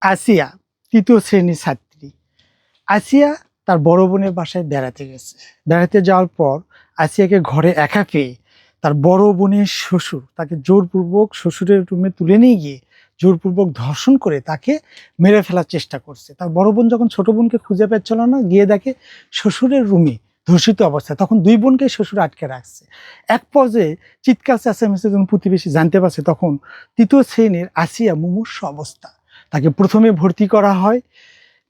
আসিয়া তৃতীয় শ্রেণীর ছাত্রী। আসিয়া তার বড় বোনের বাসায় বেড়াতে গেছে। বেড়াতে যাওয়ার পর আসিয়াকে ঘরে একা পেয়ে তার বড় বোনের শ্বশুর তাকে জোরপূর্বক শ্বশুরের রুমে তুলে নিয়ে গিয়ে জোরপূর্বক ধর্ষণ করে তাকে মেরে ফেলার চেষ্টা করছে। তার বড় বোন যখন ছোট বোনকে খুঁজে পাচ্ছিল না, গিয়ে দেখে শ্বশুরের রুমে ধর্ষিত অবস্থায়, তখন দুই বোনকে শ্বশুর আটকে রাখছে। এক পর্যায়ে চিৎকার চেঁচামেচি যখন প্রতিবেশী জানতে পারছে, তখন তৃতীয় শ্রেণীর আসিয়া মুমূর্ষু অবস্থা, তাকে প্রথমে ভর্তি করা হয়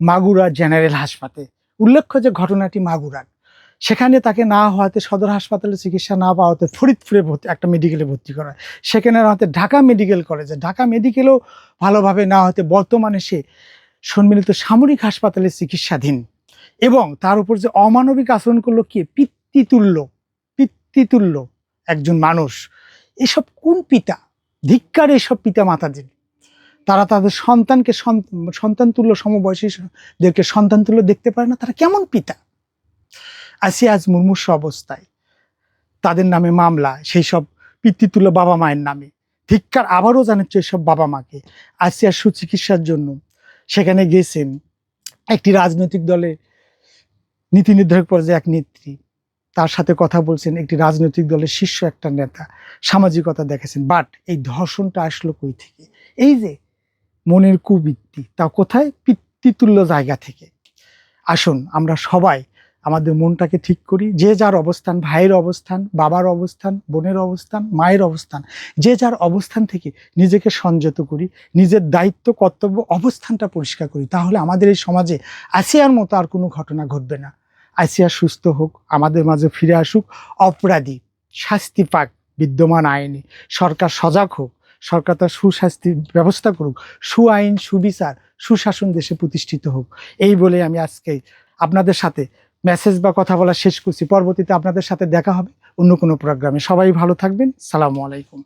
মাগুরা জেনারেল হাসপাতালে। উল্লেখ্য যে ঘটনাটি মাগুরার, সেখানে তাকে না হওয়াতে সদর হাসপাতালে চিকিৎসা না পাওয়াতে ফরিদপুরে একটা মেডিকেলে ভর্তি করা হয়। সেখানে না হতে ঢাকা মেডিকেল কলেজে, ঢাকা মেডিকেলেও ভালোভাবে না হতে বর্তমানে সে সম্মিলিত সামরিক হাসপাতালে চিকিৎসাধীন। এবং তার উপর যে অমানবিক আচরণ করলো কি, পিতৃতুল্য একজন মানুষ। এসব কোন পিতা? ধিক্কার এসব পিতা মাতাদের। তারা তাদের সন্তানকে সন্তান তুল্য, সমবয়সীদেরকে সন্তান তুল্য দেখতে পারে না, তারা কেমন পিতা? আসিয়া আজ মুমূর্ষু অবস্থায়, তাদের নামে মামলা, সেই সব পিতৃতুল্য বাবা মায়ের নামে। ধিক্কার আবারও জানাচ্ছে এসব বাবা মাকে। আসিয়ার সুচিকিৎসার জন্য সেখানে গেছেন একটি রাজনৈতিক দলের নীতি নির্ধারক পর্যায়ে এক নেত্রী, তার সাথে কথা বলছেন একটি রাজনৈতিক দলের শীর্ষ একটা নেতা, সামাজিকতা দেখেছেন। বাট এই ধর্ষণটা আসলো কই থেকে? এই যে মনের কুবৃত্তি, তা কোথায়? পিতৃতুল্য জায়গা থেকে। আসুন আমরা সবাই আমাদের মনটাকে ঠিক করি। যে যার অবস্থান, ভাইয়ের অবস্থান, বাবার অবস্থান, বোনের অবস্থান, মায়ের অবস্থান, যে যার অবস্থান থেকে নিজেকে সংযত করি, নিজের দায়িত্ব কর্তব্য অবস্থানটা পরিষ্কার করি। তাহলে আমাদের এই সমাজে আসিয়ার মতো আর কোনো ঘটনা ঘটবে না। আসিয়া সুস্থ হোক, আমাদের মাঝে ফিরে আসুক, অপরাধী শাস্তি পাক বিদ্যমান আইনে, সরকার সজাগ হোক, সরকার তার সুশাস্তির ব্যবস্থা করুক, সুআইন, সুবিচার, সুশাসন দেশে প্রতিষ্ঠিত হোক। এই বলে আমি আজকে আপনাদের সাথে মেসেজ বা কথা বলা শেষ করছি। পরবর্তীতে আপনাদের সাথে দেখা হবে অন্য কোনো প্রোগ্রামে। সবাই ভালো থাকবেন। সালামু আলাইকুম।